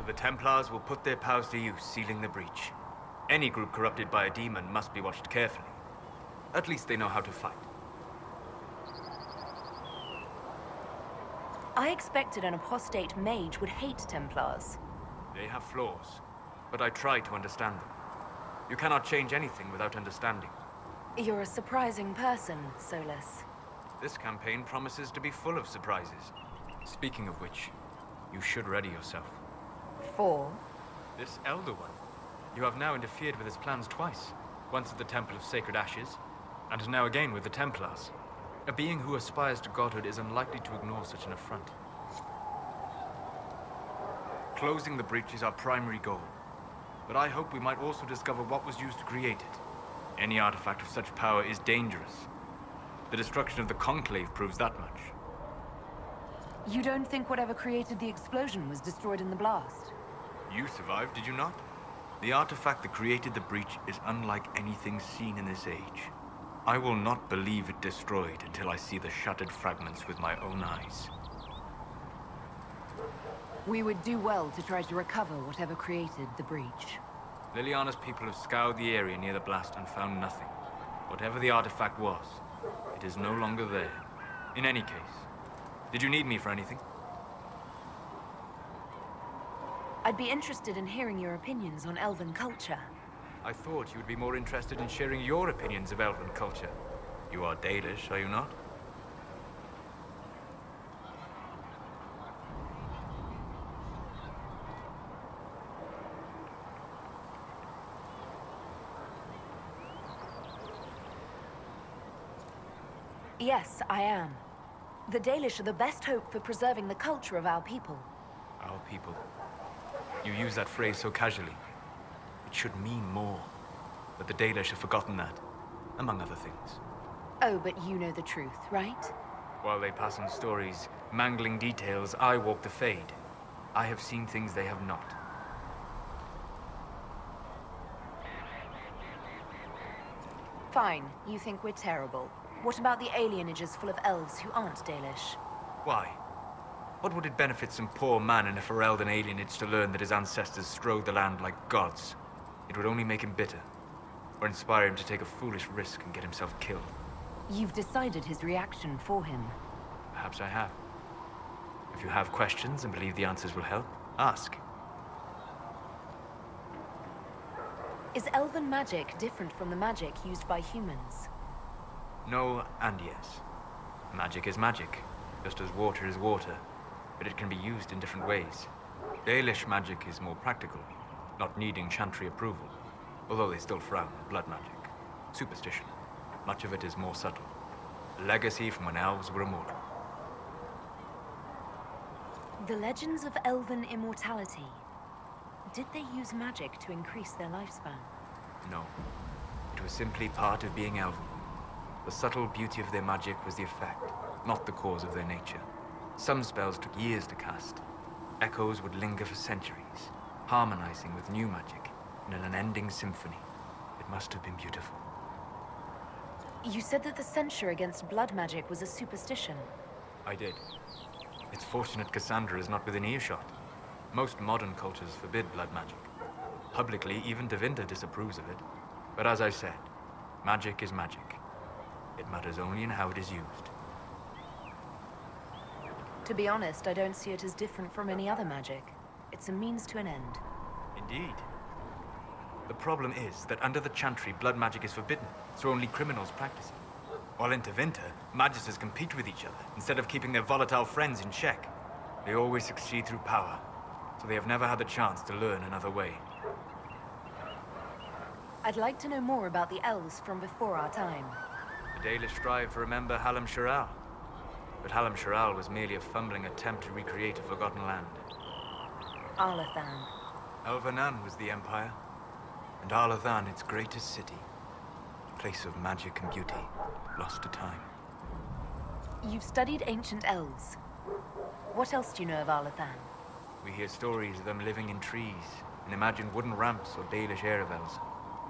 So the Templars will put their powers to use, sealing the breach. Any group corrupted by a demon must be watched carefully. At least they know how to fight. I expected an apostate mage would hate Templars. They have flaws, but I try to understand them. You cannot change anything without understanding. You're a surprising person, Solas. This campaign promises to be full of surprises. Speaking of which, you should ready yourself. For? This Elder One. You have now interfered with his plans twice. Once at the Temple of Sacred Ashes, and now again with the Templars. A being who aspires to godhood is unlikely to ignore such an affront. Closing the breach is our primary goal. But I hope we might also discover what was used to create it. Any artifact of such power is dangerous. The destruction of the Conclave proves that much. You don't think whatever created the explosion was destroyed in the blast? You survived, did you not? The artifact that created the breach is unlike anything seen in this age. I will not believe it destroyed until I see the shattered fragments with my own eyes. We would do well to try to recover whatever created the breach. Liliana's people have scoured the area near the blast and found nothing. Whatever the artifact was, it is no longer there. In any case, did you need me for anything? I'd be interested in hearing your opinions on elven culture. I thought you would be more interested in sharing your opinions of elven culture. You are Dalish, are you not? Yes, I am. The Dalish are the best hope for preserving the culture of our people. Our people. You use that phrase so casually. It should mean more. But the Dalish have forgotten that, among other things. Oh, but you know the truth, right? While they pass on stories, mangling details, I walk the Fade. I have seen things they have not. Fine, you think we're terrible. What about the alienages full of elves who aren't Dalish? Why? What would it benefit some poor man in a Ferelden alienage to learn that his ancestors strode the land like gods? It would only make him bitter, or inspire him to take a foolish risk and get himself killed. You've decided his reaction for him. Perhaps I have. If you have questions and believe the answers will help, ask. Is elven magic different from the magic used by humans? No and yes. Magic is magic, just as water is water, but it can be used in different ways. Dalish magic is more practical, not needing chantry approval, although they still frown on blood magic. Superstition. Much of it is more subtle. A legacy from when elves were immortal. The legends of elven immortality. Did they use magic to increase their lifespan? No. It was simply part of being elven. The subtle beauty of their magic was the effect, not the cause of their nature. Some spells took years to cast. Echoes would linger for centuries, harmonizing with new magic in an unending symphony. It must have been beautiful. You said that the censure against blood magic was a superstition. I did. It's fortunate Cassandra is not within earshot. Most modern cultures forbid blood magic. Publicly, even Tevinter disapproves of it. But as I said, magic is magic. It matters only in how it is used. To be honest, I don't see it as different from any other magic. It's a means to an end. Indeed. The problem is that under the Chantry, blood magic is forbidden, so only criminals practice it. While in Tevinter, magisters compete with each other, instead of keeping their volatile friends in check. They always succeed through power, so they have never had the chance to learn another way. I'd like to know more about the elves from before our time. The Dalish strive to remember Hallam Sharal. But Hallam Sharal was merely a fumbling attempt to recreate a forgotten land. Arlathan. Elvanan was the empire, and Arlathan its greatest city. A place of magic and beauty, lost to time. You've studied ancient elves. What else do you know of Arlathan? We hear stories of them living in trees, and imagine wooden ramps or Dalish Erebels.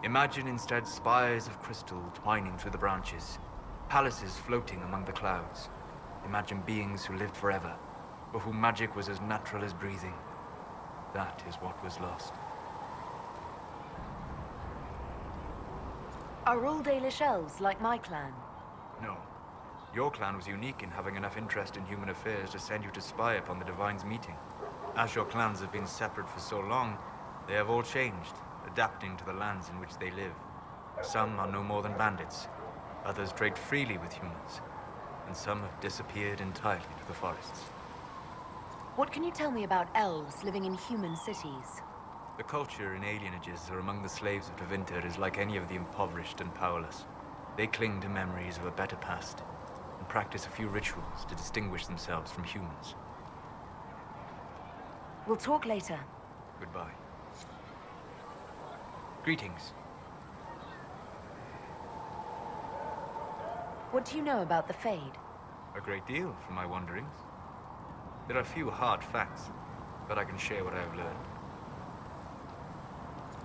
Imagine instead spires of crystal twining through the branches, palaces floating among the clouds. Imagine beings who lived forever, for whom magic was as natural as breathing. That is what was lost. Are all Dalish elves like my clan? No. Your clan was unique in having enough interest in human affairs to send you to spy upon the Divine's meeting. As your clans have been separate for so long, they have all changed, adapting to the lands in which they live. Some are no more than bandits, others trade freely with humans, and some have disappeared entirely to the forests. What can you tell me about elves living in human cities? The culture in alienages or among the slaves of Tevinter is like any of the impoverished and powerless. They cling to memories of a better past, and practice a few rituals to distinguish themselves from humans. We'll talk later. Goodbye. Greetings. What do you know about the Fade? A great deal from my wanderings. There are few hard facts, but I can share what I have learned.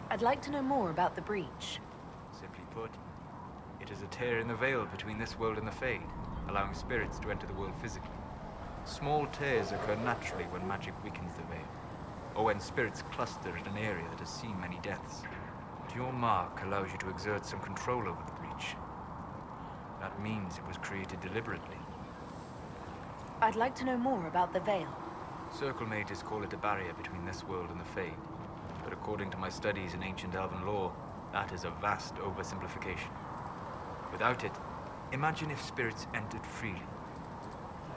I'd like to know more about the Breach. Simply put, it is a tear in the veil between this world and the Fade, allowing spirits to enter the world physically. Small tears occur naturally when magic weakens the veil, or when spirits cluster in an area that has seen many deaths. But your mark allows you to exert some control over the Breach. That means it was created deliberately. I'd like to know more about the Veil. Circle mages call it a barrier between this world and the Fade. But according to my studies in ancient elven lore, that is a vast oversimplification. Without it, imagine if spirits entered freely.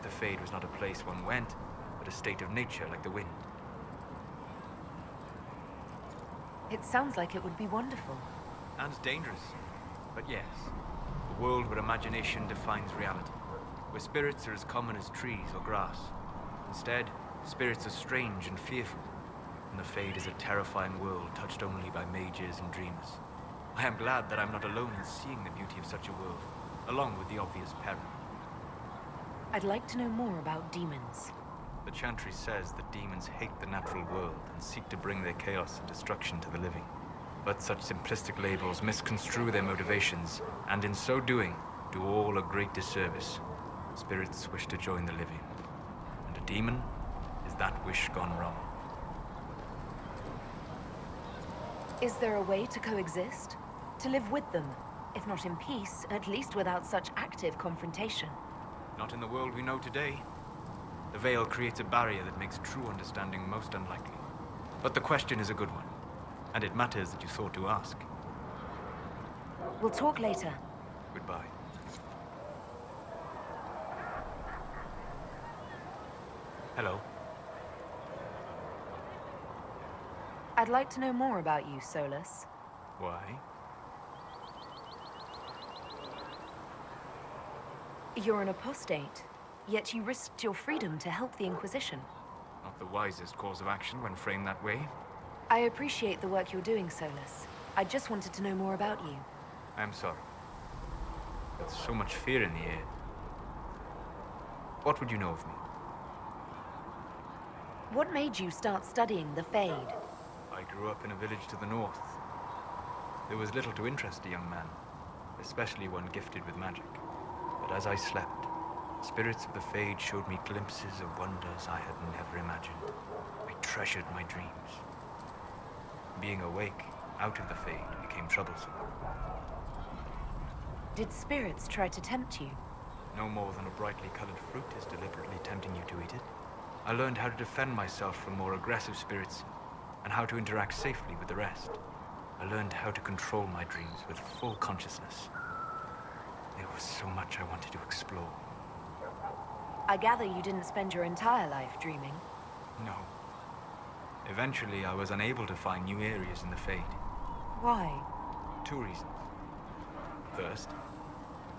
The Fade was not a place one went, but a state of nature like the wind. It sounds like it would be wonderful. And dangerous. But yes, a world where imagination defines reality. Where spirits are as common as trees or grass. Instead, spirits are strange and fearful. And the Fade is a terrifying world touched only by mages and dreamers. I am glad that I'm not alone in seeing the beauty of such a world, along with the obvious peril. I'd like to know more about demons. The Chantry says that demons hate the natural world and seek to bring their chaos and destruction to the living. But such simplistic labels misconstrue their motivations, and in so doing, do all a great disservice. Spirits wish to join the living, and a demon is that wish gone wrong. Is there a way to coexist? To live with them? If not in peace, at least without such active confrontation. Not in the world we know today. The Veil creates a barrier that makes true understanding most unlikely. But the question is a good one, and it matters that you thought to ask. We'll talk later. Goodbye. Hello. I'd like to know more about you, Solus. Why? You're an apostate, yet you risked your freedom to help the Inquisition. Not the wisest course of action when framed that way. I appreciate the work you're doing, Solus. I just wanted to know more about you. I'm sorry. There's so much fear in the air. What would you know of me? What made you start studying the Fade? I grew up in a village to the north. There was little to interest a young man, especially one gifted with magic. But as I slept, spirits of the Fade showed me glimpses of wonders I had never imagined. I treasured my dreams. Being awake, out of the Fade, became troublesome. Did spirits try to tempt you? No more than a brightly colored fruit is deliberately tempting you to eat it. I learned how to defend myself from more aggressive spirits, and how to interact safely with the rest. I learned how to control my dreams with full consciousness. There was so much I wanted to explore. I gather you didn't spend your entire life dreaming. No. Eventually, I was unable to find new areas in the Fade. Why? 2 reasons. First,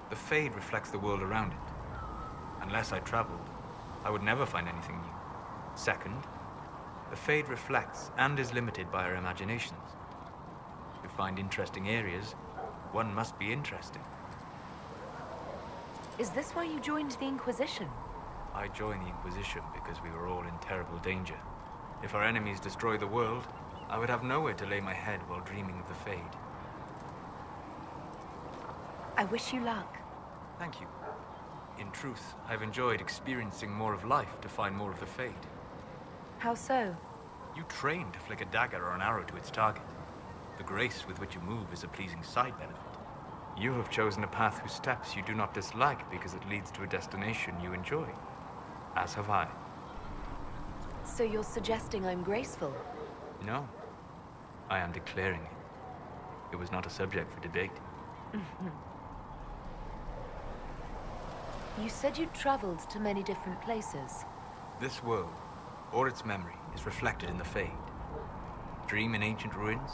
the Fade reflects the world around it. Unless I traveled, I would never find anything new. Second, the Fade reflects and is limited by our imaginations. To find interesting areas, one must be interesting. Is this why you joined the Inquisition? I joined the Inquisition because we were all in terrible danger. If our enemies destroy the world, I would have nowhere to lay my head while dreaming of the Fade. I wish you luck. Thank you. In truth, I've enjoyed experiencing more of life to find more of the Fade. How so? You train to flick a dagger or an arrow to its target. The grace with which you move is a pleasing side benefit. You have chosen a path whose steps you do not dislike because it leads to a destination you enjoy. As have I. So you're suggesting I'm graceful? No. I am declaring it. It was not a subject for debate. You said you'd traveled to many different places. This world, or its memory, is reflected in the Fade. Dream in ancient ruins,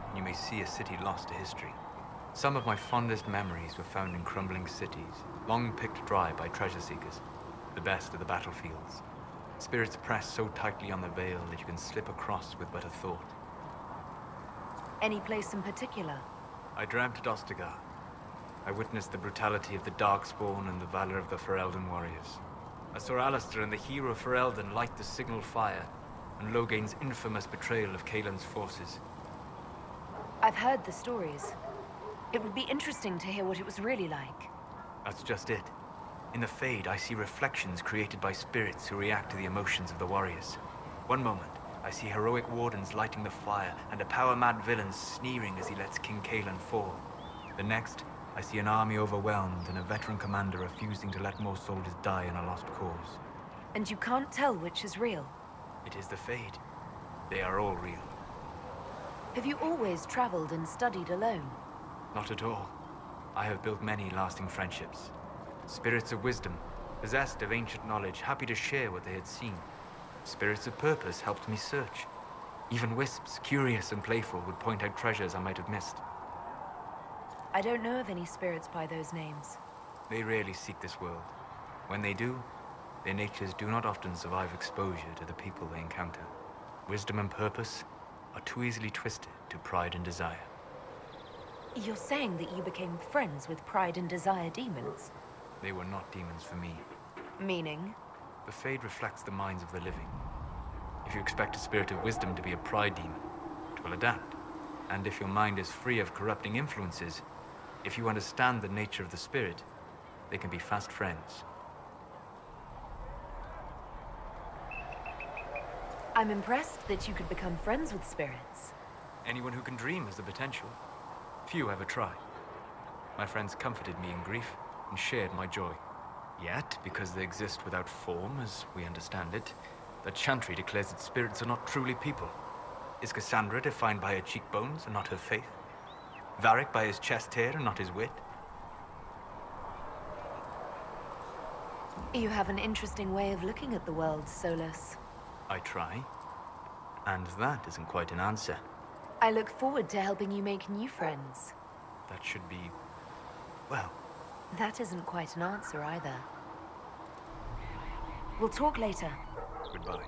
and you may see a city lost to history. Some of my fondest memories were found in crumbling cities, long picked dry by treasure seekers, the best of the battlefields. Spirits press so tightly on the veil that you can slip across with but a thought. Any place in particular? I dreamt at Ostagar. I witnessed the brutality of the Darkspawn and the valor of the Ferelden warriors. I saw Alistair and the hero Ferelden light the signal fire, and Logain's infamous betrayal of Kaelin's forces. I've heard the stories. It would be interesting to hear what it was really like. That's just it. In the Fade, I see reflections created by spirits who react to the emotions of the warriors. One moment, I see heroic wardens lighting the fire, and a power-mad villain sneering as he lets King Kaelin fall. The next, I see an army overwhelmed and a veteran commander refusing to let more soldiers die in a lost cause. And you can't tell which is real? It is the Fade. They are all real. Have you always traveled and studied alone? Not at all. I have built many lasting friendships. Spirits of wisdom, possessed of ancient knowledge, happy to share what they had seen. Spirits of purpose helped me search. Even wisps, curious and playful, would point out treasures I might have missed. I don't know of any spirits by those names. They rarely seek this world. When they do, their natures do not often survive exposure to the people they encounter. Wisdom and purpose are too easily twisted to pride and desire. You're saying that you became friends with Pride and Desire demons? They were not demons for me. Meaning? The Fade reflects the minds of the living. If you expect a spirit of wisdom to be a pride demon, it will adapt. And if your mind is free of corrupting influences, if you understand the nature of the spirit, they can be fast friends. I'm impressed that you could become friends with spirits. Anyone who can dream has the potential. Few ever try. My friends comforted me in grief and shared my joy. Yet, because they exist without form, as we understand it, the Chantry declares that spirits are not truly people. Is Cassandra defined by her cheekbones and not her faith? Varric by his chest hair and not his wit? You have an interesting way of looking at the world, Solas. I try. And that isn't quite an answer. I look forward to helping you make new friends. That should be... well... That isn't quite an answer either. We'll talk later. Goodbye.